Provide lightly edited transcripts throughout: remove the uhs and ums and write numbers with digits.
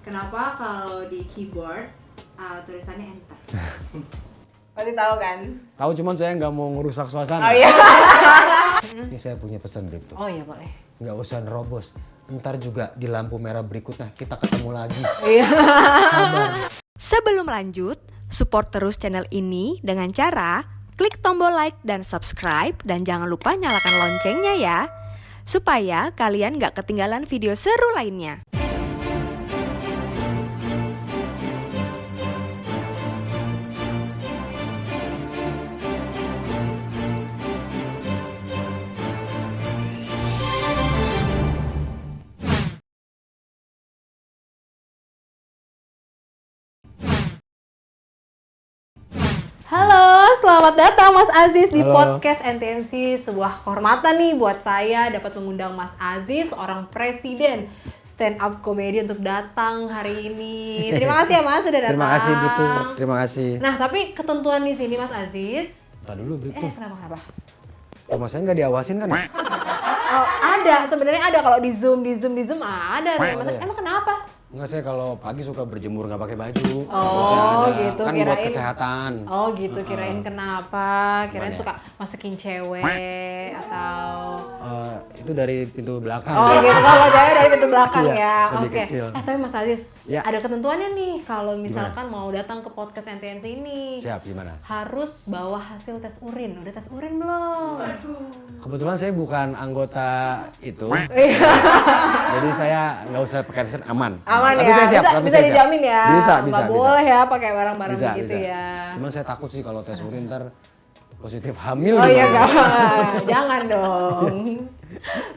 Kenapa kalau di keyboard tulisannya enter? Pasti tahu kan? Tahu, cuman saya nggak mau ngerusak suasana. Oh iya. Ini saya punya pesan Brip tuh. Oh iya boleh. Nggak usah nerobos. Ntar juga di lampu merah berikutnya kita ketemu lagi. Iya. Sabar. Sebelum lanjut, support terus channel ini dengan cara klik tombol like dan subscribe dan jangan lupa nyalakan loncengnya ya, supaya kalian gak ketinggalan video seru lainnya. Halo, selamat datang Mas Aziz di Halo. podcast NTMC. Sebuah kehormatan nih buat saya dapat mengundang Mas Aziz, seorang presiden stand up comedy untuk datang hari ini. Terima kasih ya Mas sudah datang. Terima kasih Brip tuh. Terima kasih. Nah, tapi ketentuan di sini Mas Aziz. Ntar dulu Brip tuh. Kenapa? Rumah saya nggak diawasin kan ya? Oh, ada, sebenarnya ada kalau di Zoom ada. Oh, Mas, ada ya? emang kenapa? Enggak, saya kalau pagi suka berjemur nggak pakai baju. Oh, Ada. gitu, Kan buat kirain. kesehatan. Oh gitu, kirain kenapa? Kirain Gimana ya? suka masukin cewek atau... Itu dari pintu belakang. Oh gitu, kalau cewek dari pintu belakang Iya, ya. lebih Oke. kecil. Tapi Mas Aziz, Ya. ada ketentuannya nih kalau misalkan mau datang ke podcast NTMC ini. Siap, gimana? Harus bawa hasil tes urin. Udah tes urin belum? Kebetulan saya bukan anggota itu. Iya. Jadi saya nggak usah pakai tes, aman. Aman Tapi ya? saya siap, tapi bisa saya siap. dijamin ya? Bisa. Nggak boleh ya pakai barang-barang Bisa, begitu bisa. ya. Cuman saya takut sih kalau tes urin ntar positif hamil. Oh iya gimana? enggak, jangan dong.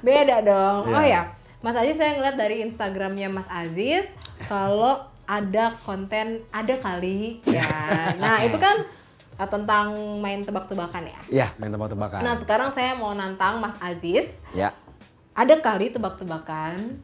Beda dong. Iya. Oh ya, Mas Aziz saya ngeliat dari Instagramnya Mas Aziz kalau ada konten ada kali ya. Nah itu kan tentang main tebak-tebakan ya. Iya, main tebak-tebakan. Nah sekarang saya mau nantang Mas Aziz. Ya. Ada kali tebak-tebakan.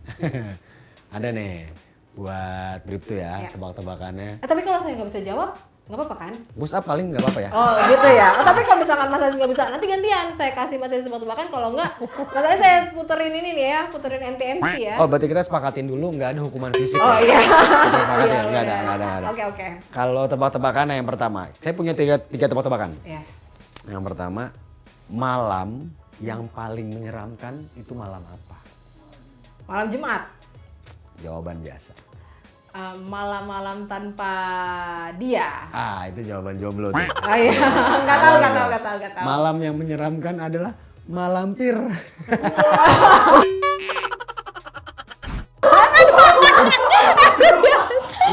Ada nih buat Brip tuh ya, Ya. tebak-tebakannya. Tapi kalau saya nggak bisa jawab, nggak apa-apa kan? Push up paling nggak apa-apa ya. Oh gitu ya. Oh, tapi kalau misalkan Mas Aziz nggak bisa, nanti gantian. Saya kasih Mas Aziz tebak-tebakan. Kalau nggak, Mas Aziz saya puterin ini nih ya, puterin NTMC ya. Oh, berarti kita sepakatin dulu nggak ada hukuman fisik. Oh ya? iya. Kita sepakatin, Iya, nggak ada, benar. nggak ada. Oke. Kalau tebak-tebakan yang pertama, saya punya tiga tebak-tebakan. Ya. Yang pertama, malam yang paling menyeramkan itu malam apa? Malam Jumat. Jawaban biasa. Malam-malam tanpa dia. Ah, itu jawaban jomblo tuh. Oh iya. Nggak tahu. Malam yang menyeramkan adalah malampir.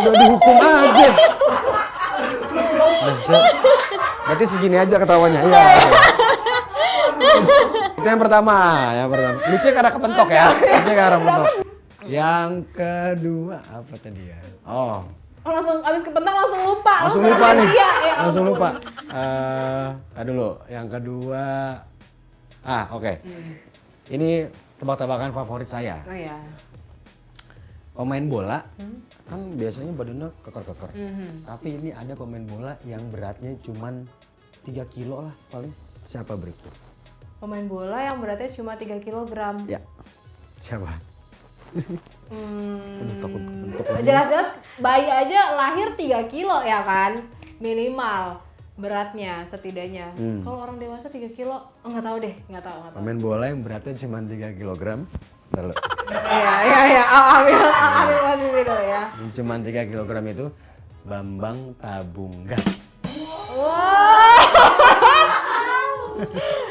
Udah dihukum aja. Berarti segini aja ketawanya. Iya. Itu yang pertama. Lucu karena kepentok ya. Lucu karena kepentok. Yang kedua apa tadi ya? Oh, Oh, langsung abis kepentok langsung lupa. langsung lupa nih. Iya, ya Langsung ampun. lupa. Tadi dulu. Yang kedua. Oke. Ini tebak-tebakan favorit saya. Oh iya. Pemain bola kan biasanya badannya keker-keker. Mhm. Tapi ini ada pemain bola yang beratnya cuman 3 kilo lah paling. Siapa Brip? Pemain bola yang beratnya cuma 3 kg. Ya. Siapa? Aduh, takut bentuk lagi. Jelas-jelas bayi aja lahir 3 kilo ya kan? Minimal beratnya setidaknya. Kalau orang dewasa 3 kilo, nggak tahu deh, nggak tahu. Pemain bola yang beratnya cuma 3 kilogram. Bentar lu. Iya. Ambil posisi dulu ya. Yang cuma 3 kilogram itu Bambang Tabunggas. Wow.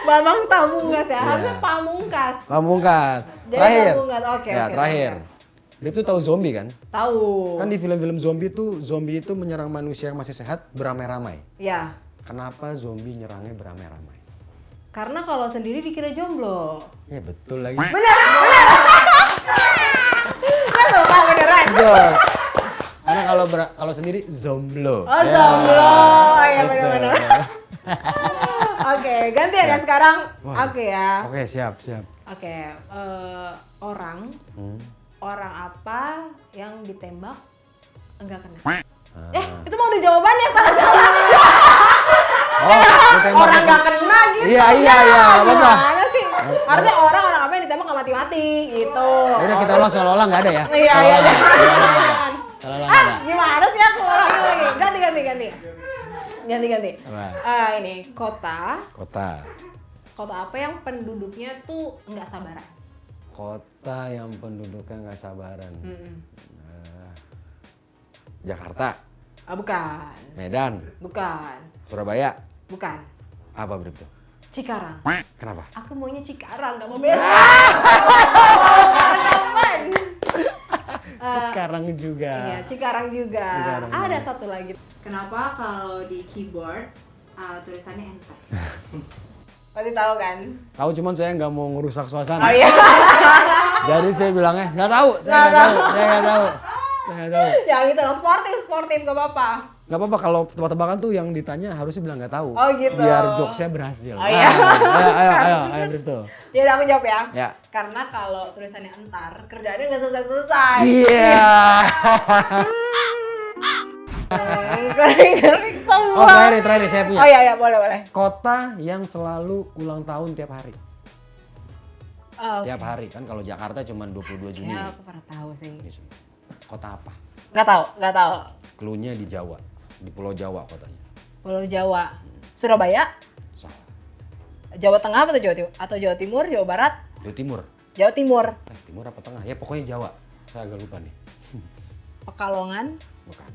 Bambang Tabunggas ya, harusnya Pamungkas. Pamungkas. Jadi Terakhir. Pamungkas, oke, Ya, oke, terakhir. Brip tuh tahu zombie kan? Tahu. Kan di film-film zombie itu menyerang manusia yang masih sehat beramai-ramai. Ya, Kenapa zombie nyerangnya beramai-ramai? karena kalau sendiri dikira jomblo. Ya betul lagi. Bener. Beneran. Betul. Karena kalau sendiri zomblo. Oh, jomblo. Ya bener-bener. Oke, gantian ya sekarang. Wah. Oke ya. Oke, siap. Oke, orang apa yang ditembak enggak kena? Itu mau udah jawabannya salah. Oh, ditembak Orang itu. nggak kena gitu. Iya, apa-apa. Gimana sih? Harusnya orang apa yang ditembak nggak mati-mati gitu. Udah kita ulang seolah-olah nggak ada ya? Iya, Seolah-olah. jangan. Ganti. Apa? Ini kota Kota apa yang penduduknya tuh nggak sabaran? Kota yang penduduknya nggak sabaran. Mm-mm. Jakarta, Bukan. Medan, Bukan. Surabaya. Bukan. Apa berarti? Cikarang. Kenapa? Aku maunya Cikarang, nggak mau besok. Sekarang juga. Iya, Cikarang juga. Cikarang Ada juga. satu lagi. Kenapa kalau di keyboard tulisannya enter? Pasti tahu kan? Tahu, cuman saya nggak mau ngerusak suasana. Oh iya. Jadi saya bilangnya nggak tahu. Saya nggak tahu. Jangan gitu dong, sportif gak apa-apa. Nggak apa-apa kalau tebak-tebakan tuh yang ditanya harusnya bilang nggak tahu. Oh gitu. Biar jokesnya berhasil. Oh iya. Ayo Bripto. Ya udah aku jawab ya. Ya. Karena kalau tulisannya entar, kerjaannya nggak selesai-selesai. Iya. Kering semua. Oh terakhir saya punya. Oh iya boleh. Kota yang selalu ulang tahun tiap hari. Oh, Tiap hari kan kalau Jakarta cuma 22 Juni. ya aku pernah tahu sih. Kota apa? Nggak tahu. Cluenya di Jawa, di Pulau Jawa kotanya. Pulau Jawa. Surabaya? Salah. Jawa Tengah atau Jawa Timur? Atau Jawa Timur, Jawa Barat? Jawa Timur. Jawa Timur. Timur apa tengah? Ya pokoknya Jawa. Saya agak lupa nih. Pekalongan? Bukan.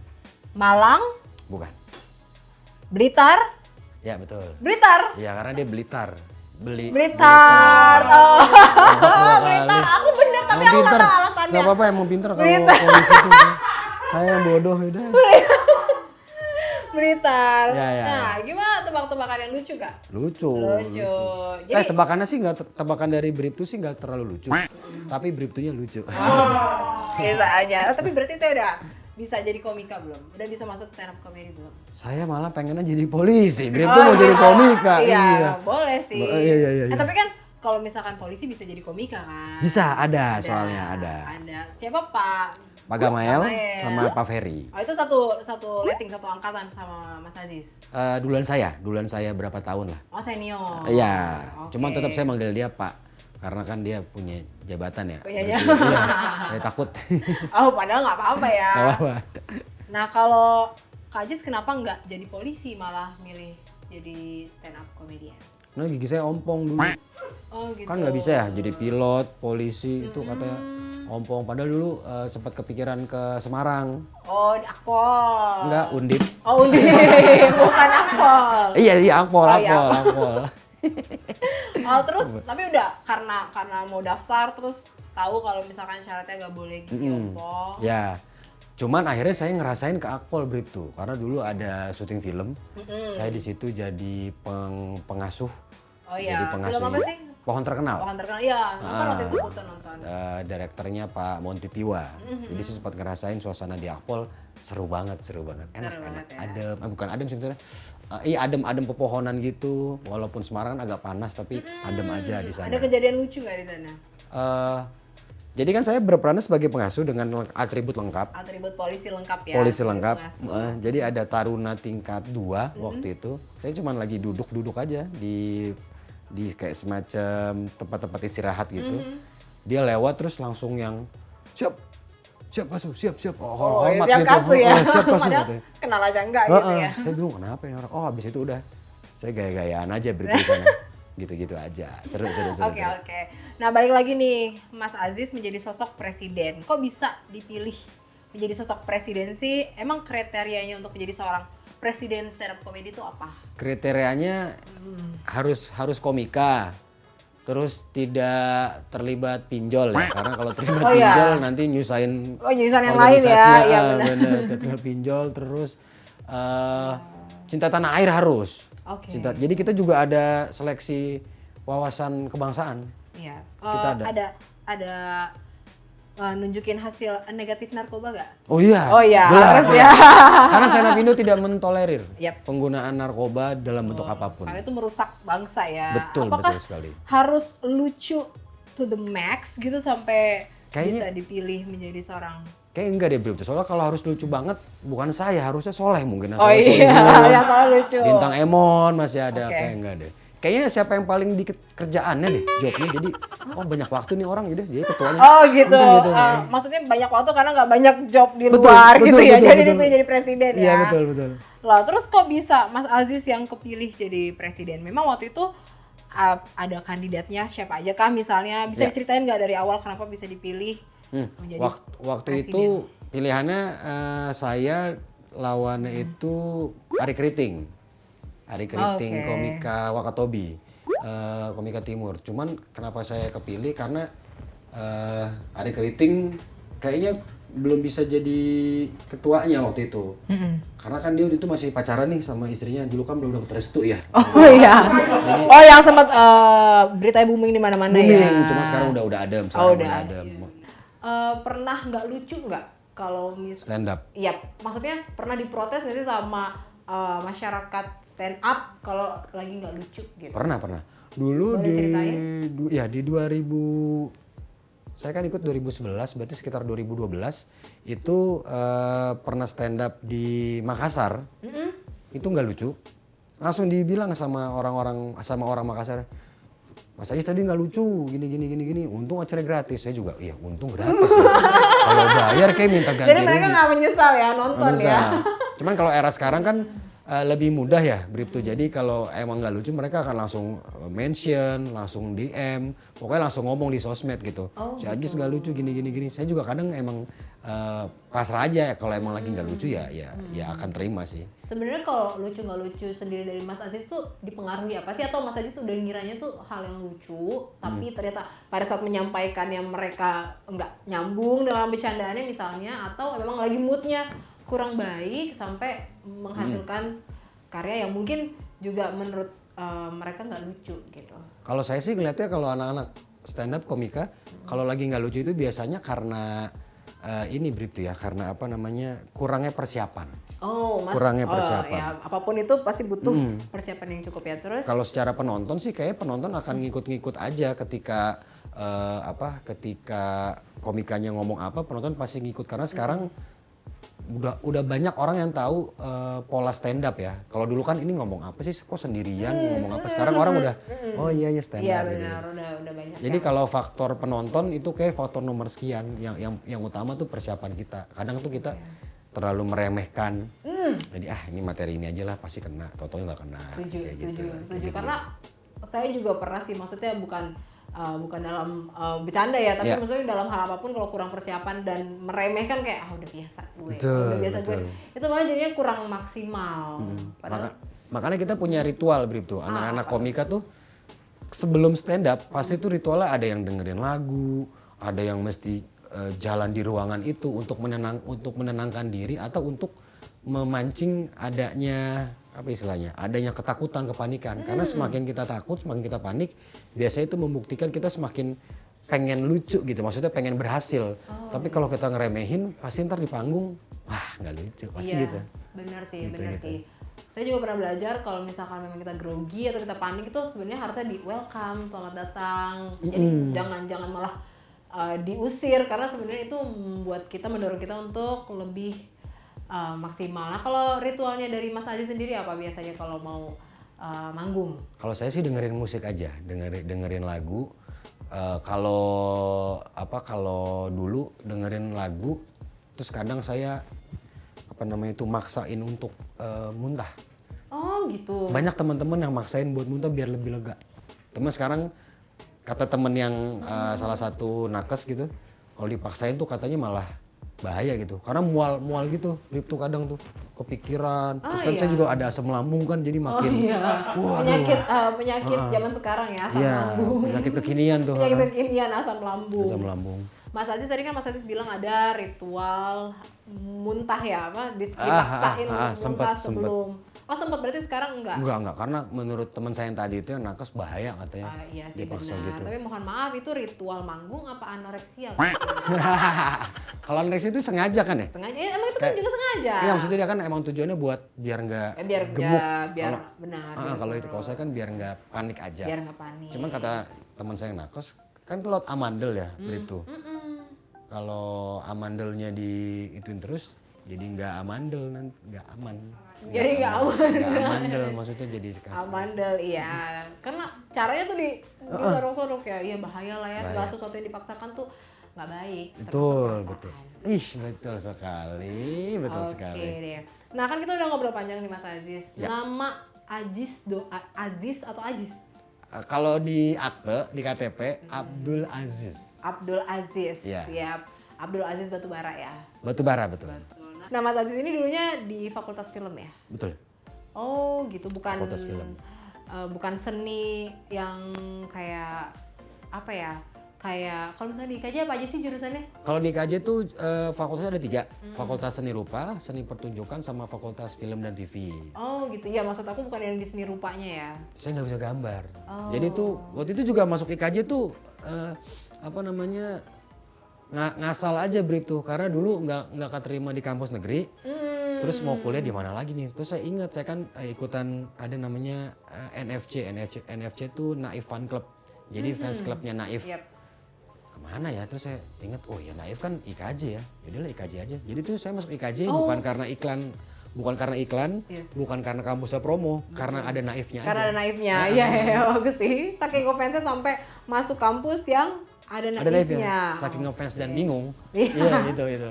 Malang? Bukan. Blitar? Ya betul. Blitar? Ya karena dia Blitar. Blitar. Oh, Blitar. Aku bener tapi Emang aku nggak pinter. tahu alasannya. Gak apa-apa emang pinter kalau Blitar. polisi itu. Saya yang bodoh udah. Blitar. Ya. Nah, gimana tebak-tebakan yang lucu gak? Lucu. Jadi Tebakannya sih tebakan dari Briptu sih nggak terlalu lucu. Tapi Briptunya lucu. bisa aja. Tapi berarti saya udah bisa jadi komika belum? Udah bisa masuk stand up comedy belum? Saya malah pengennya jadi polisi. Briptu mau jadi komika. Iya, boleh sih. Iya. Tapi kan kalau misalkan polisi bisa jadi komika kan? Bisa, ada soalnya ada. Ada. Siapa Pak? Pak Gamael sama Pak Ferry. Oh itu satu rating, satu angkatan sama Mas Aziz. Duluan saya berapa tahun lah. Oh senior. Iya, Oke. cuman tetap saya manggil dia Pak karena kan dia punya jabatan ya. Punya Jadi, jabatan. iya, saya takut. Oh padahal nggak apa-apa ya. Gak apa-apa. Nah kalau Kak Aziz kenapa nggak jadi polisi malah milih jadi stand up comedian? Nah gigi saya ompong dulu. Oh gitu. Kan nggak bisa ya jadi pilot, polisi itu katanya ompong. Padahal dulu sempat kepikiran ke Semarang. Oh di Akpol. Enggak, Undip. Oh Undip, bukan Akpol. Iya, Akpol. Iya, Oh terus tapi udah karena mau daftar terus tahu kalau misalkan syaratnya nggak boleh gigi ompong. Ya. Cuman akhirnya saya ngerasain ke Akpol Briptu karena dulu ada syuting film. Saya di situ jadi pengasuh. Oh iya. Jadi pengasuh. Film apa sih? Pohon Terkenal. Pohon Terkenal. Iya, nonton waktu itu aku nonton. Direkturnya Pak Monty Tiwa. Jadi saya sempat ngerasain suasana di Akpol seru banget. Enak. banget ya. Adem, bukan adem sih sebenarnya. Iya adem pepohonan gitu. Walaupun Semarang kan agak panas tapi adem aja di sana. Ada kejadian lucu nggak di sana? Jadi kan saya berperan sebagai pengasuh dengan atribut lengkap. Atribut polisi lengkap ya. Polisi lengkap. Pengasuh. Jadi ada taruna tingkat 2 waktu itu. Saya cuma lagi duduk aja di kayak semacam tempat-tempat istirahat gitu. Dia lewat terus langsung yang siap kasu, siap. Hormat siap gitu. kasu ya. Siap kasu. Padahal katanya. kenal aja enggak gitu ya. Saya bingung kenapa ini orang. Oh habis itu udah saya gaya-gayaan aja berarti di sana. Gitu-gitu aja. Seru. Oke. Nah balik lagi nih, Mas Aziz menjadi sosok presiden. Kok bisa dipilih menjadi sosok presiden sih? Emang kriterianya untuk menjadi seorang presiden stand up comedy itu apa? Kriterianya harus komika. Terus tidak terlibat pinjol ya. Karena kalau terlibat pinjol nanti nyusahin yang lain ya. Iya benar. Terlibat pinjol terus cinta tanah air harus. Oke. Jadi kita juga ada seleksi wawasan kebangsaan. Iya. Kita Ada nunjukin hasil negatif narkoba gak? Oh iya. Jelas ya. Karena stand up Indo tidak mentolerir Yap. penggunaan narkoba dalam bentuk apapun. Karena itu merusak bangsa ya. Betul sekali. Harus lucu to the max gitu sampai Kayaknya- bisa dipilih menjadi seorang. Kayak enggak deh Bripto. Soalnya kalau harus lucu banget bukan saya, harusnya Soleh mungkin. Oh Soleh iya, Solihun, ya kalau lucu. Bintang Emon masih ada. Oke. Kayak enggak deh. kayaknya siapa yang paling dikit kerjaannya deh, jobnya. Jadi banyak waktu nih orang gitu, jadi ketuanya. Oh gitu. Mungkin gitu. Maksudnya banyak waktu karena nggak banyak job di Betul, luar betul, gitu ya. betul, Jadi betul. dipilih jadi presiden ya. Iya betul. Lah terus kok bisa Mas Aziz yang kepilih jadi presiden? Memang waktu itu ada kandidatnya siapa aja kah misalnya? Bisa Ya. diceritain nggak dari awal kenapa bisa dipilih menjadi Waktu presiden? itu pilihannya saya lawannya itu Ari Keriting. Ari Keriting, Oke. komika Wakatobi, komika Timur. Cuman kenapa saya kepilih karena Ari Keriting kayaknya belum bisa jadi ketuanya waktu itu. Karena kan dia waktu itu masih pacaran nih sama istrinya, dulu kan belum dapat restu ya. Oh iya. Oh yang sempat beritanya booming di mana-mana ya. Booming, cuma sekarang udah adem, sekarang udah adem. Pernah nggak lucu nggak kalau Stand up. Iya, maksudnya pernah diprotes nggak sih sama masyarakat stand up kalau lagi nggak lucu gitu? Pernah. Dulu Boleh ceritain? di 2000, saya kan ikut 2011, berarti sekitar 2012 itu pernah stand up di Makassar. Itu nggak lucu. Langsung dibilang sama orang Makassar, Mas Aziz tadi nggak lucu, gini. Untung acara gratis. Saya juga, iya untung gratis ya. Kalau bayar kayak minta ganti Jadi mereka rugi. nggak menyesal ya nonton Nggak ya? bisa. Cuman kalau era sekarang kan lebih mudah ya Bripto. Jadi kalau emang nggak lucu mereka akan langsung mention, langsung DM, pokoknya langsung ngomong di sosmed gitu. Si Agis nggak lucu gini. Saya juga kadang emang pasrah aja ya, kalau emang lagi nggak lucu ya akan terima sih. Sebenarnya kalau lucu nggak lucu sendiri dari Mas Aziz tuh dipengaruhi apa sih? Atau Mas Aziz udah ngiranya tuh hal yang lucu, tapi ternyata pada saat menyampaikan yang mereka nggak nyambung dengan bercandaannya misalnya, atau memang lagi moodnya kurang baik sampai menghasilkan karya yang mungkin juga menurut mereka nggak lucu gitu. Kalau saya sih ngeliatnya kalau anak-anak stand up komika kalau lagi nggak lucu itu biasanya karena ini Bripto ya, karena apa namanya kurangnya persiapan. Oh, Mas. Kurangnya persiapan. Ya, apapun itu pasti butuh persiapan yang cukup ya. Terus Kalau secara penonton sih kayak penonton akan ngikut-ngikut aja ketika ketika komikanya ngomong apa, penonton pasti ngikut karena sekarang udah banyak orang yang tahu pola stand up ya. Kalau dulu kan ini ngomong apa sih kok sendirian ngomong apa. Sekarang orang udah oh iya stand up. iya gitu. benar, udah banyak. Jadi kalau faktor penonton itu kayak faktor nomor sekian, yang utama tuh persiapan kita. Kadang tuh kita terlalu meremehkan. Jadi ini materi ini aja lah pasti kena, tau-tau nggak kena. Setuju. Kayak gitu. Karena saya juga pernah sih, maksudnya bukan dalam bercanda ya, tapi Ya. maksudnya dalam hal apapun kalau kurang persiapan dan meremehkan kayak udah biasa gue, Betul, udah biasa gue, betul. itu malah jadinya kurang maksimal. Padahal Makanya kita punya ritual Bripto. Anak-anak komika tuh sebelum stand up pasti tuh ritualnya ada yang dengerin lagu, ada yang mesti jalan di ruangan itu untuk menenangkan diri atau untuk memancing adanya apa istilahnya? Adanya ketakutan, kepanikan. Karena semakin kita takut, semakin kita panik, biasanya itu membuktikan kita semakin pengen lucu gitu. Maksudnya pengen berhasil. Tapi kalau kita ngeremehin, pasti ntar di panggung, wah nggak lucu, pasti iya, gitu. benar sih, Gitu, benar gitu. sih. Saya juga pernah belajar kalau misalkan memang kita grogi atau kita panik itu sebenarnya harusnya di welcome, selamat datang. Jadi jangan malah diusir, karena sebenarnya itu membuat kita, mendorong kita untuk lebih maksimal. Nah kalau ritualnya dari Mas Aziz sendiri apa biasanya kalau mau manggung? Kalau saya sih dengerin musik aja, dengerin lagu. Kalau dulu dengerin lagu, terus kadang saya maksain untuk muntah. Oh gitu. Banyak teman-teman yang maksain buat muntah biar lebih lega. Temen sekarang kata temen yang salah satu nakes gitu, kalau dipaksain tuh katanya malah bahaya gitu. Karena mual gitu, Bripto kadang tuh kepikiran. Terus kan saya juga ada asam lambung kan, jadi makin Penyakit zaman sekarang ya, asam iya, lambung. penyakit kekinian tuh. Penyakit kekinian, asam lambung. Asam lambung. Mas Aziz tadi kan Mas Aziz bilang ada ritual muntah ya, apa dipaksain muntah sebelum. Oh sempat, berarti sekarang enggak? Enggak, karena menurut teman saya yang tadi itu yang nakes bahaya katanya. Iya sih dipaksa benar. gitu. Tapi mohon maaf, itu ritual manggung apa anoreksia? Kalau anoreksi itu sengaja kan ya? Sengaja, emang itu kan juga sengaja. Iya, maksudnya dia kan emang tujuannya buat biar nggak biar gemuk. biar Kalau- benar. Kalau itu kalau saya kan biar nggak panik aja. biar nggak panik. Cuman kata teman saya yang nakes kan telur amandel ya, Bripto. Kalau amandelnya ituin terus jadi nggak amandel nanti, nggak aman. Jadi nggak aman. Nggak amandel maksudnya jadi kasih. Amandel, iya. Karena caranya tuh di sorong-sorong ya, iya bahaya lah ya. Segala sesuatu yang dipaksakan tuh nggak baik. Betul, termasuk betul. perasaan. Ih, betul sekali, betul sekali. Oke deh. Nah kan kita udah ngobrol panjang nih Mas Aziz. Ya. Nama Aziz atau Aziz? Kalau di akte, di KTP, Abdul Aziz. Abdul Aziz. Ya. Siap. Abdul Aziz Batubara ya. Batubara, betul. Betul. Nah Mas Aziz ini dulunya di Fakultas Film ya? Betul. Oh gitu, bukan Fakultas Film. Bukan seni yang kayak apa ya? Kayak kalau misalnya di IKJ apa aja sih jurusannya? Kalau di KJ tuh fakultasnya ada 3. Fakultas Seni Rupa, Seni Pertunjukan, sama Fakultas Film dan TV. Oh gitu, ya maksud aku bukan yang di seni rupanya ya. Saya nggak bisa gambar. Oh. Jadi tuh waktu itu juga masuk IKJ tuh ngasal aja Brip tuh, karena dulu nggak keterima di kampus negeri. Terus mau kuliah di mana lagi nih? Terus saya ingat saya kan ikutan ada namanya NFC tuh Naif Fan Club. Jadi fans clubnya Naif. Yap. Kemana ya? Terus saya ingat, oh ya Naif kan IKJ ya. Yaudahlah IKJ aja. Jadi tuh saya masuk IKJ bukan karena iklan, Yes. bukan karena kampusnya promo, karena ada Naifnya Karena aja. ada naifnya, iya ya, bagus sih. Saking ngefans sampai masuk kampus yang ada Ada Naifnya. naifnya. Saking ngefans dan bingung. Iya. Iya itu.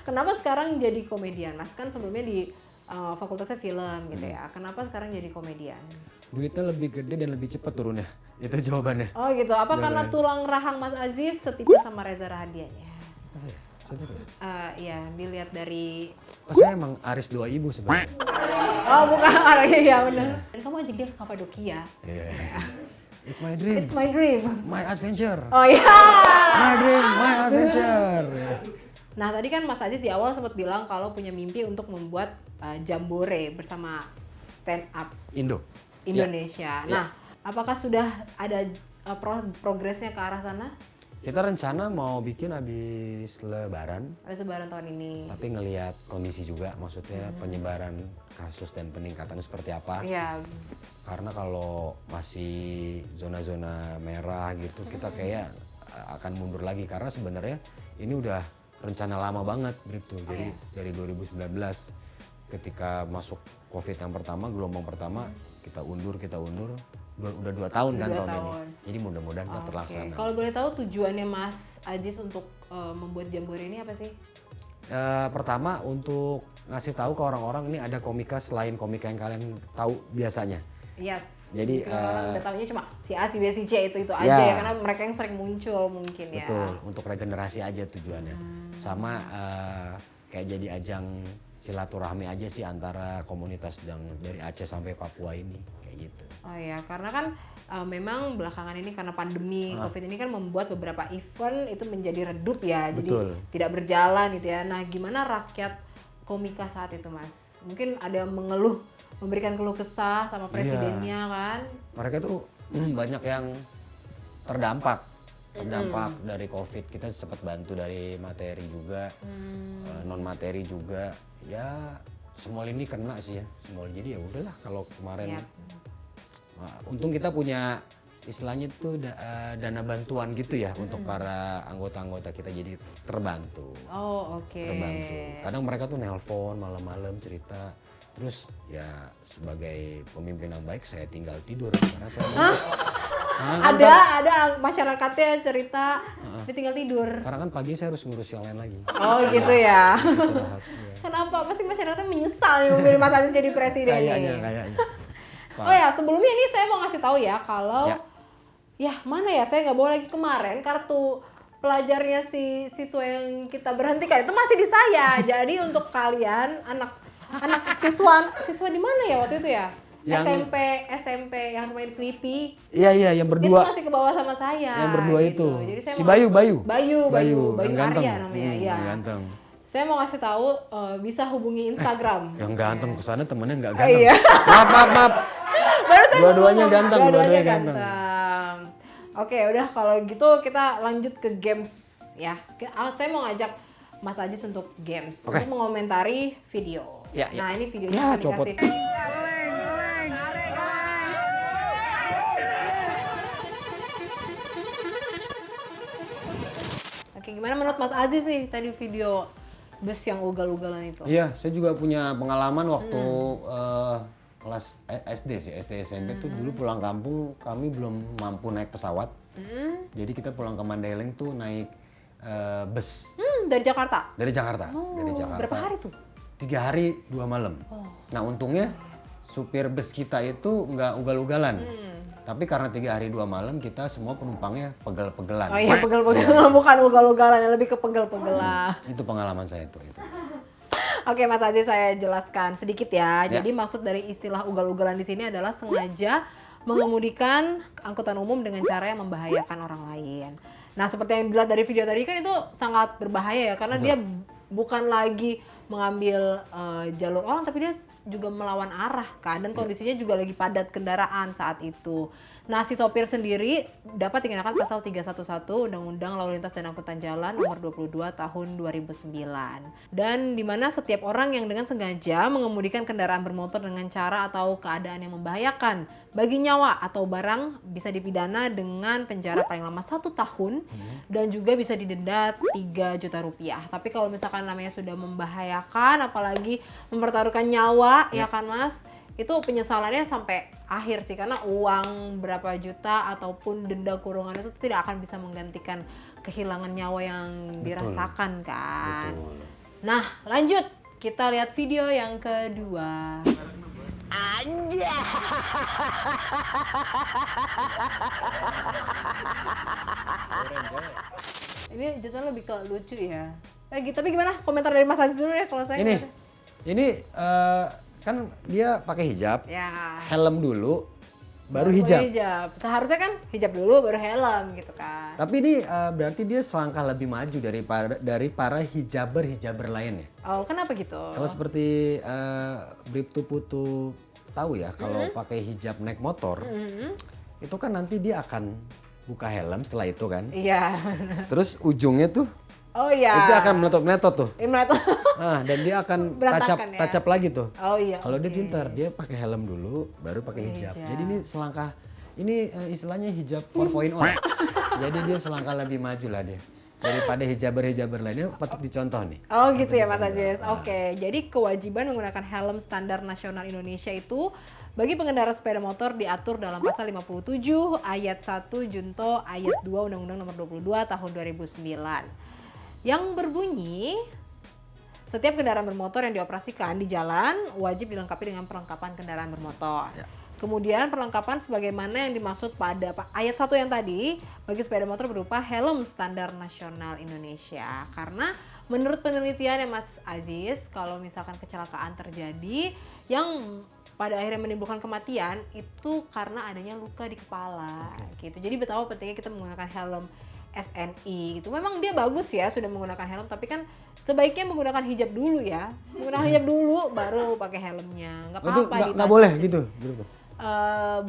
Kenapa sekarang jadi komedian? Mas kan sebelumnya di fakultasnya film gitu ya. Kenapa sekarang jadi komedian? Duitnya lebih gede dan lebih cepat turunnya. Itu jawabannya. Oh gitu. Apa karena tulang rahang Mas Aziz setipe sama Reza Rahadian ya? Iya, dilihat dari Saya emang Aris 2 ibu sebenarnya. oh bukan orangnya ya benar. Dan kamu ajak dia ke Kapadokia. Iya. It's my dream, It's my dream. my adventure. Oh iya. My dream, my adventure. Nah tadi kan Mas Aziz di awal sempat bilang kalau punya mimpi untuk membuat jambore bersama stand up Indo. Indonesia. Ya. Nah, apakah sudah ada progresnya ke arah sana? Kita rencana mau bikin habis Lebaran, Habis Lebaran tahun ini. tapi ngelihat kondisi juga, maksudnya penyebaran kasus dan peningkatan seperti apa. Iya. Karena kalau masih zona-zona merah gitu, kita kayak akan mundur lagi, karena sebenarnya ini udah rencana lama banget gitu. Jadi dari 2019 ketika masuk COVID yang pertama, gelombang pertama, kita undur. Udah 2 tahun kan tahun ini. Jadi mudah-mudahan kita terlaksana. Kalau boleh tahu tujuannya Mas Aziz untuk membuat jambore ini apa sih? Pertama untuk ngasih tahu ke orang-orang ini ada komika selain komika yang kalian tahu biasanya. Yes. Jadi Orang udah taunya cuma si A, si B, si C itu aja Ya. ya karena mereka yang sering muncul mungkin ya. betul, untuk regenerasi aja tujuannya. Sama kayak jadi ajang silaturahmi aja sih antara komunitas yang dari Aceh sampai Papua ini kayak gitu. Oh ya, karena kan memang belakangan ini karena pandemi COVID ini kan membuat beberapa event itu menjadi redup ya, Betul. jadi tidak berjalan gitu ya. Nah, gimana rakyat komika saat itu, Mas? Mungkin ada yang memberikan keluh kesah sama presidennya kan? Mereka tuh banyak yang terdampak dari COVID. Kita sempat bantu dari materi juga, non materi juga. Ya semua ini kena sih ya, semua. Jadi ya udahlah kalau kemarin. Yap. Untung kita punya istilahnya tuh dana bantuan gitu ya untuk para anggota-anggota kita, jadi terbantu. Oh, oke. Terbantu. Kadang mereka tuh nelpon malam-malam cerita. Terus ya sebagai pemimpin yang baik saya tinggal tidur karena saya Ada masyarakatnya cerita dia tinggal tidur. karena kan pagi saya harus ngurus yang lain lagi. Oh, gitu ya. Istirahat. Iya. Kenapa? Pasti masyarakatnya menyesal nih memilih Mas Aziz jadi presiden nih. Kayaknya. Oh ya, sebelumnya ini saya mau ngasih tahu ya kalau Ya. mana ya, saya nggak bawa lagi kemarin kartu pelajarnya si siswa yang kita berhentikan itu masih di saya. Jadi untuk kalian anak siswa di mana ya waktu itu ya? Yang- SMP yang main Sleepy. Iya yang Itu berdua. masih ke bawah sama saya. Yang berdua gitu. itu. Jadi saya Si mau- Bayu. Bayu yang ganteng. Arya namanya. Iya. Yang ganteng. Saya mau ngasih tahu bisa hubungi Instagram. Yang ganteng kesana temennya nggak ganteng. Iya. Maaf. Baru saya Dua-duanya ngomong, ganteng, dua-duanya ganteng. Oke, udah kalau gitu kita lanjut ke games ya. Saya mau ngajak Mas Aziz untuk games, Oke. untuk mengomentari video. Ya. Nah ini videonya Ya, akan copot. dikasih. Oke, gimana menurut Mas Aziz nih tadi video bus yang ugal-ugalan itu? Iya, saya juga punya pengalaman waktu kelas SD sih, SD SMP tuh dulu pulang kampung kami belum mampu naik pesawat. Jadi kita pulang ke Mandailing tuh naik bus Dari Jakarta? dari Jakarta. Dari Jakarta. Berapa hari tuh? 3 hari 2 malam. Nah untungnya supir bus kita itu nggak ugal-ugalan. Tapi karena 3 hari 2 malam kita semua penumpangnya pegel-pegelan. Oh iya, pegel-pegelan, bukan ugal-ugalan, lebih ke pegel-pegelan. Itu pengalaman saya itu. Oke, Mas Aziz, saya jelaskan sedikit ya. Ya. Jadi maksud dari istilah ugal-ugalan di sini adalah sengaja mengemudikan angkutan umum dengan cara yang membahayakan orang lain. Nah, seperti yang dilihat dari video tadi kan itu sangat berbahaya ya, karena dia bukan lagi mengambil jalur orang, tapi dia juga melawan arah kan, dan kondisinya juga lagi padat kendaraan saat itu. Nah, si sopir sendiri dapat dikenakan pasal 311 Undang-Undang Lalu Lintas dan Angkutan Jalan nomor 22 tahun 2009. Dan di mana setiap orang yang dengan sengaja mengemudikan kendaraan bermotor dengan cara atau keadaan yang membahayakan bagi nyawa atau barang bisa dipidana dengan penjara paling lama 1 tahun dan juga bisa didenda 3 juta rupiah. Tapi kalau misalkan namanya sudah membahayakan, apalagi mempertaruhkan nyawa, ya kan Mas? Itu penyesalannya sampai akhir sih, karena uang berapa juta ataupun denda kurungan itu tidak akan bisa menggantikan kehilangan nyawa yang dirasakan kan. Betul. Nah, lanjut kita lihat video yang kedua. Ini jatuhnya lebih ke lucu ya. Tapi gimana komentar dari Mas Aziz dulu ya kalau saya? Ini kan dia pakai hijab, Ya. helm dulu, baru hijab. Seharusnya kan hijab dulu baru helm gitu kan. Tapi ini berarti dia selangkah lebih maju dari para hijaber lain ya. Oh, kenapa gitu? Kalau seperti Bribtu Putu tahu ya, kalau pakai hijab naik motor, itu kan nanti dia akan buka helm setelah itu kan. Iya. Terus ujungnya tuh Oh iya. itu akan meletot-meletot tuh. Meletot. Dan dia akan Berantakan ya? tacap lagi tuh. Oh iya. Kalau dia oke. pintar, dia pakai helm dulu, baru pakai hijab. hijab. Jadi ini selangkah, ini istilahnya hijab 4.0. Jadi dia selangkah lebih maju lah dia. Daripada hijaber lainnya patut dicontoh nih. Oh gitu ya Mas Aziz. Oke, jadi kewajiban menggunakan helm standar nasional Indonesia itu bagi pengendara sepeda motor diatur dalam pasal 57 ayat 1 junto ayat 2 Undang-Undang Nomor 22 tahun 2009. Yang berbunyi, setiap kendaraan bermotor yang dioperasikan di jalan wajib dilengkapi dengan perlengkapan kendaraan bermotor. Ya. Kemudian perlengkapan sebagaimana yang dimaksud pada ayat 1 yang tadi bagi sepeda motor berupa helm standar nasional Indonesia. Karena menurut penelitian ya Mas Aziz, kalau misalkan kecelakaan terjadi yang pada akhirnya menimbulkan kematian itu karena adanya luka di kepala gitu. Jadi betapa pentingnya kita menggunakan helm SNI gitu. Memang dia bagus ya sudah menggunakan helm, tapi kan sebaiknya menggunakan hijab dulu ya. Menggunakan hijab dulu baru pakai helmnya. Nggak Itu apa-apa. nggak boleh gitu.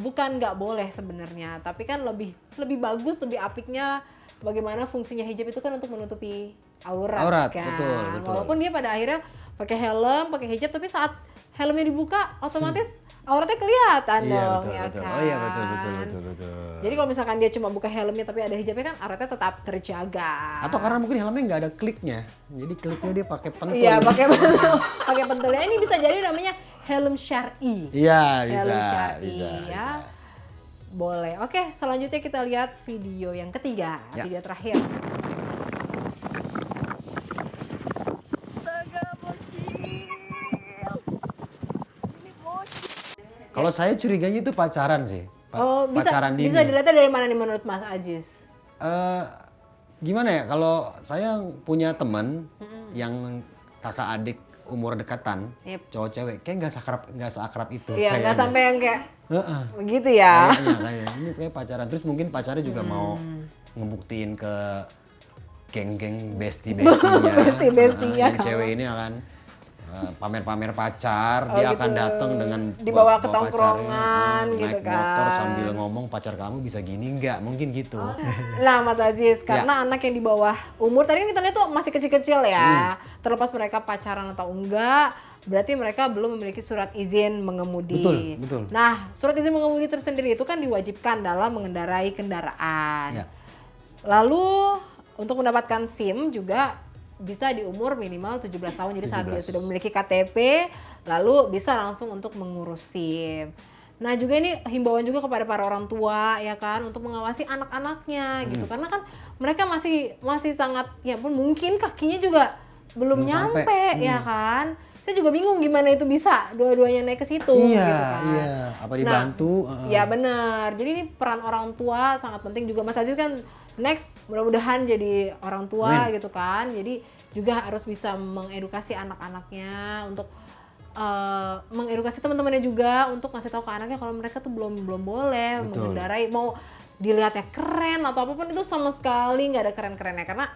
Bukan nggak boleh sebenarnya, tapi kan lebih bagus, lebih apiknya bagaimana fungsinya hijab itu kan untuk menutupi aurat kan. Betul. Walaupun dia pada akhirnya pakai helm, pakai hijab, tapi saat helmnya dibuka otomatis auratnya kelihatan dong, betul, ya betul. kan. Oh iya betul. Jadi kalau misalkan dia cuma buka helmnya tapi ada hijabnya kan auratnya tetap terjaga. Atau karena mungkin helmnya nggak ada kliknya, jadi kliknya dia pakai pentul. Iya, pakai pentulnya. Ini bisa jadi namanya helm syar'i. Iya, Helm bisa, syar'i bisa. ya. Boleh. Oke, selanjutnya kita lihat video yang ketiga, Ya. video terakhir. Kalau saya curiganya itu pacaran sih. Oh, Pacaran dini. bisa dilihatnya dari mana nih menurut Mas Aziz? Gimana ya, kalau saya punya teman yang kakak adik umur dekatan, Yep. cowok cewek, kayak nggak seakrab itu. Iya, nggak kayaknya. sampai yang kayak Heeh. begitu ya. Kayaknya ini kayak pacaran. Terus mungkin pacarnya juga mau ngebuktiin ke geng-geng bestie-bestinya. Bestie-bestinya yang kamu. cewek ini akan pamer-pamer pacar, Oh, dia gitu. akan datang dengan Dibawa ke pacarnya, tongkrongan gitu naik motor kan. sambil ngomong pacar kamu bisa gini nggak, mungkin gitu. Nah, Mas Aziz, Ya. karena anak yang di bawah umur tadi kita lihat tuh masih kecil-kecil ya. Terlepas mereka pacaran atau enggak, berarti mereka belum memiliki surat izin mengemudi. Betul. Nah, surat izin mengemudi tersendiri itu kan diwajibkan dalam mengendarai kendaraan. Ya. Lalu untuk mendapatkan SIM juga bisa di umur minimal 17 tahun. Jadi saat dia 17. sudah memiliki KTP, lalu bisa langsung untuk mengurus SIM. Nah juga ini himbauan juga kepada para orang tua ya kan, untuk mengawasi anak-anaknya gitu, karena kan mereka masih sangat, ya pun mungkin kakinya juga belum nyampe sampai. ya kan. Saya juga bingung gimana itu bisa dua-duanya naik ke situ Iya, gitu kan. iya. Apa dibantu? Ya benar. Jadi ini peran orang tua sangat penting juga. Mas Aziz kan next mudah-mudahan jadi orang tua gitu kan. Jadi juga harus bisa mengedukasi anak-anaknya untuk mengedukasi teman-temannya juga untuk ngasih tahu ke anaknya kalau mereka tuh belum boleh mengendarai, mau dilihatnya keren atau apapun itu sama sekali nggak ada keren-kerennya, karena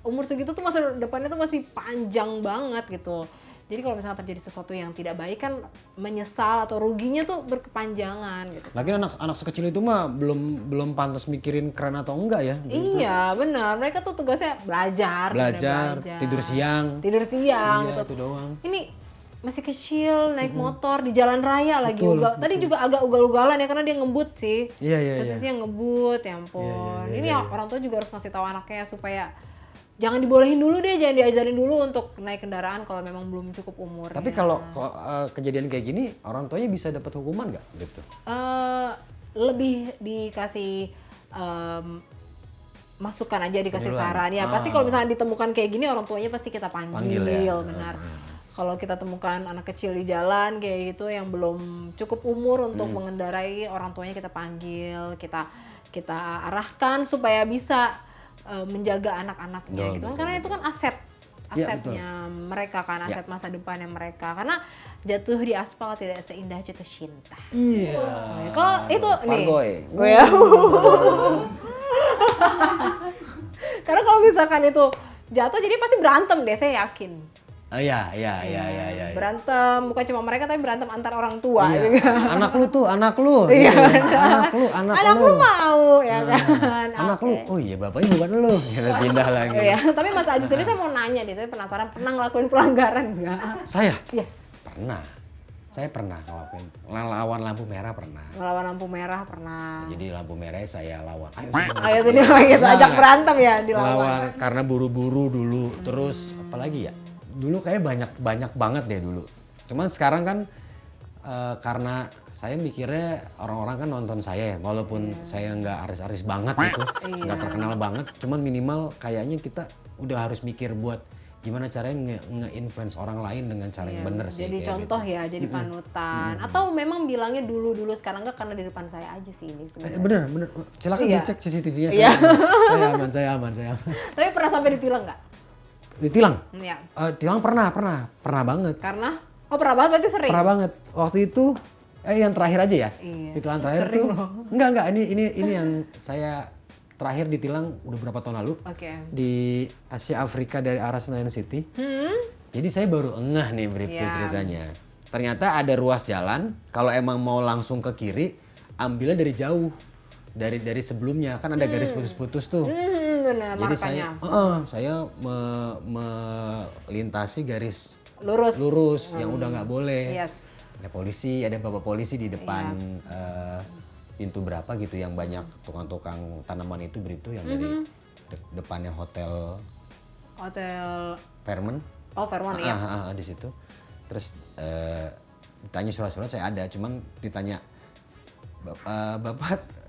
umur segitu tuh masa depannya tuh masih panjang banget gitu. Jadi kalau misalnya terjadi sesuatu yang tidak baik kan menyesal atau ruginya tuh berkepanjangan gitu. Lagi anak sekecil itu mah belum pantas mikirin keren atau enggak ya. Iya benar, mereka tuh tugasnya belajar, tidur siang. Iya, Itu doang. Ini masih kecil, naik motor di jalan raya lagi. Betul. Tadi juga agak ugal-ugalan ya karena dia ngebut sih. Iya. Posisinya ngebut, ya ampun. Iya, Ini orang tua juga harus ngasih tahu anaknya supaya jangan dibolehin dulu deh, jangan diajarin dulu untuk naik kendaraan kalau memang belum cukup umur. Tapi kalau kejadian kayak gini, orang tuanya bisa dapat hukuman nggak gitu? Lebih dikasih masukan aja, dikasih Penyuluhan. saran ya. Pasti kalau misalnya ditemukan kayak gini orang tuanya pasti kita panggil ya. benar. Kalau kita temukan anak kecil di jalan kayak gitu yang belum cukup umur untuk mengendarai, orang tuanya kita panggil, kita arahkan supaya bisa menjaga anak-anaknya gitu kan, karena itu kan asetnya mereka kan, aset masa depannya mereka, karena jatuh di aspal tidak seindah jatuh cinta. Iya. Kalau itu nih, Pargoy. ya. Karena kalau misalkan itu jatuh jadi pasti berantem deh, saya yakin. Iya. Berantem, bukan cuma mereka tapi berantem antar orang tua Iya. juga. Anak lu tuh, anak lu. Iya. Gitu. Anak lu mau ya kan. Anak lu, oh iya bapaknya bukan lu. Kita pindah lagi. Iya, tapi Mas Aziz sendiri saya mau nanya deh, saya penasaran pernah ngelakuin pelanggaran nggak? Saya? Yes. Pernah. Saya pernah ngelakuin. Lawan lampu merah pernah. Ngelawan lampu merah pernah. Jadi lampu merah saya lawan. Ayo sini kita ajak berantem ya, dilawan. Lawan karena buru-buru dulu. Terus apalagi ya? Dulu kayak banyak banget deh dulu. Cuman sekarang kan karena saya mikirnya orang-orang kan nonton saya ya, walaupun saya nggak artis-artis banget gitu, nggak terkenal banget, cuman minimal kayaknya kita udah harus mikir buat gimana caranya nge-influence orang lain dengan cara yang bener sih. Jadi contoh gitu. Ya, jadi panutan. Atau memang bilangnya dulu sekarang enggak karena di depan saya aja sih ini sebenarnya. Bener. Silakan dicek CCTV-nya. Saya aman. Tapi pernah sampai ditilang nggak? Ditilang? Iya. Tilang pernah banget. Karena? Oh pernah banget, berarti sering? Pernah banget. Waktu itu, yang terakhir aja ya. Iya. Ditilang terakhir tuh. Enggak. Ini yang saya terakhir ditilang udah berapa tahun lalu. Oke. Di Asia Afrika dari arah Senayan City. Jadi saya baru ngeh nih Bribtu ceritanya. Ternyata ada ruas jalan, kalau emang mau langsung ke kiri, ambilnya dari jauh. Dari sebelumnya, kan ada garis putus-putus tuh. Benar, jadi markanya. saya melintasi garis lurus yang udah nggak boleh. Yes. Ada bapak polisi di depan pintu berapa gitu yang banyak tukang-tukang tanaman itu Bribtu yang dari depannya hotel Fairmont. Oh Fairmont ya. Di situ. Terus ditanya surat-surat saya ada, cuman ditanya bapak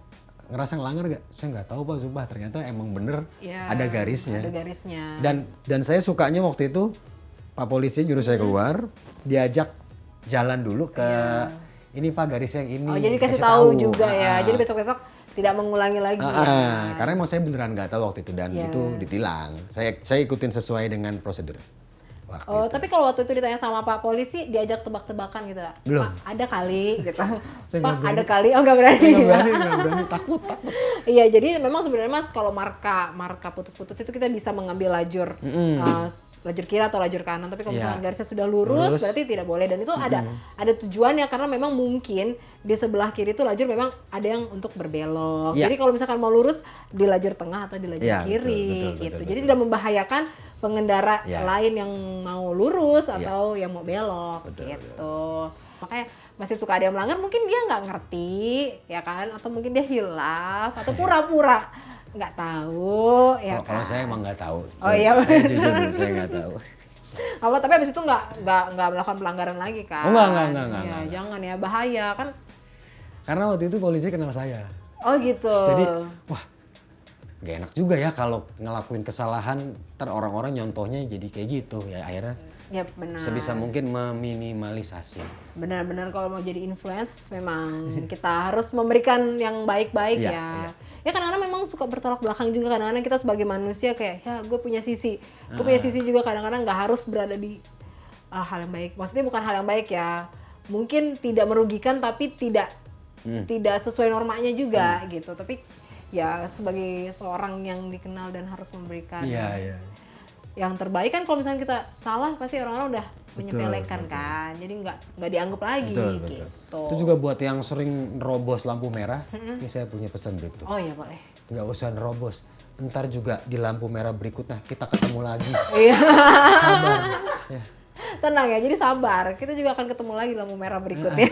ngerasa ngelanggar gak? Saya nggak tahu Pak, sumpah ternyata emang bener ada garisnya. Ada garisnya. Dan saya sukanya waktu itu Pak polisi nyuruh saya keluar, diajak jalan dulu ke ini Pak garis yang ini. Oh jadi kasih tahu juga ya. Jadi besok-besok tidak mengulangi lagi. Karena emang saya beneran nggak tahu waktu itu dan itu ditilang. Saya ikutin sesuai dengan prosedur. Tapi kalau waktu itu ditanya sama Pak polisi, diajak tebak-tebakan gitu, belum. Pak ada kali gitu. Pak ada kali, nggak berani. Nggak berani, takut. Iya, jadi memang sebenarnya Mas kalau marka putus-putus itu kita bisa mengambil lajur kiri atau lajur kanan. Tapi kalau misalnya garisnya sudah lurus, berarti tidak boleh. Dan itu ada tujuannya karena memang mungkin di sebelah kiri itu lajur memang ada yang untuk berbelok. Jadi kalau misalkan mau lurus di lajur tengah atau di lajur kiri, gitu. Jadi tidak membahayakan pengendara lain yang mau lurus atau yang mau belok gitu. Makanya masih suka ada yang melanggar, mungkin dia nggak ngerti ya kan, atau mungkin dia hilaf atau pura-pura nggak tahu ya Kalau kan? saya emang nggak tahu. Oh iya. Saya jujur saya nggak tahu. Apa tapi abis itu nggak melakukan pelanggaran lagi kan? Oh, enggak, Ya, enggak. jangan ya, bahaya kan. Karena waktu itu polisi kenal saya. Oh gitu. Jadi wah gak enak juga ya kalau ngelakuin kesalahan ntar orang-orang nyontohnya jadi kayak gitu ya, akhirnya ya benar. sebisa mungkin meminimalisasi. Benar-benar kalau mau jadi influence memang kita harus memberikan yang baik-baik Iya, ya. iya. Ya kadang-kadang memang suka bertolak belakang juga, kadang-kadang kita sebagai manusia kayak ya gue punya sisi. Gue punya sisi juga kadang-kadang nggak harus berada di hal yang baik. Maksudnya bukan hal yang baik ya. Mungkin tidak merugikan tapi tidak sesuai normanya juga gitu. Tapi ya sebagai seorang yang dikenal dan harus memberikan Iya. yang terbaik kan, kalau misalnya kita salah pasti orang-orang udah menyepelekan betul. kan, jadi nggak dianggap lagi Betul. gitu. Itu juga buat yang sering nerobos lampu merah, ini saya punya pesan berikut. Oh iya boleh. Nggak usah nerobos, ntar juga di lampu merah berikutnya kita ketemu lagi. Iya. Sabar. Ya. Tenang ya, jadi sabar. Kita juga akan ketemu lagi lampu merah berikutnya.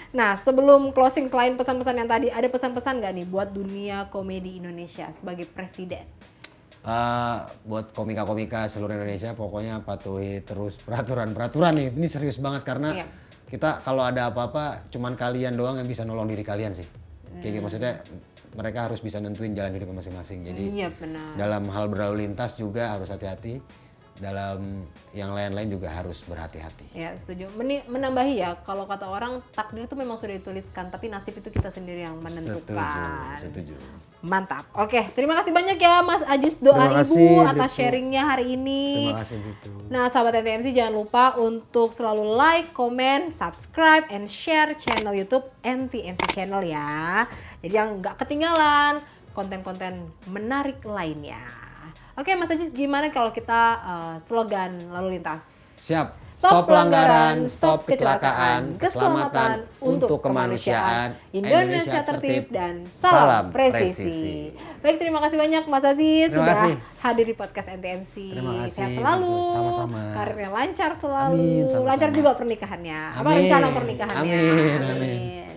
Nah, sebelum closing, selain pesan-pesan yang tadi, ada pesan-pesan nggak nih buat dunia komedi Indonesia sebagai presiden? Buat komika-komika seluruh Indonesia, pokoknya patuhi terus peraturan-peraturan nih. Ini serius banget karena Iya. kita kalau ada apa-apa cuman kalian doang yang bisa nolong diri kalian sih. Kayak gitu, maksudnya mereka harus bisa nentuin jalan hidup masing-masing. Jadi Iya benar. dalam hal berlalu lintas juga harus hati-hati. Dalam yang lain-lain juga harus berhati-hati. Ya setuju. Menambahi ya, kalau kata orang takdir itu memang sudah dituliskan, tapi nasib itu kita sendiri yang menentukan. Setuju. Mantap. Oke, terima kasih banyak ya Mas Ajis Doa Terima Ibu kasih, atas Brito. sharingnya hari ini. Terima kasih Brito. Nah, sahabat NTMC jangan lupa untuk selalu like, comment, subscribe, and share channel YouTube NTMC Channel ya. Jadi yang nggak ketinggalan konten-konten menarik lainnya. Oke, Mas Ajis, gimana kalau kita slogan lalu lintas? Siap. Stop Stop pelanggaran, pelanggaran, stop kecelakaan, keselamatan untuk kemanusiaan, Indonesia tertib dan salam presisi. Baik, terima kasih banyak Mas Aziz Terima sudah kasih. hadir di podcast NTMC. Terima kasih, Sehat selalu, sama-sama. karirnya lancar selalu, Amin, sama-sama. lancar juga pernikahannya. Apa Amin. rencana pernikahannya? Amin.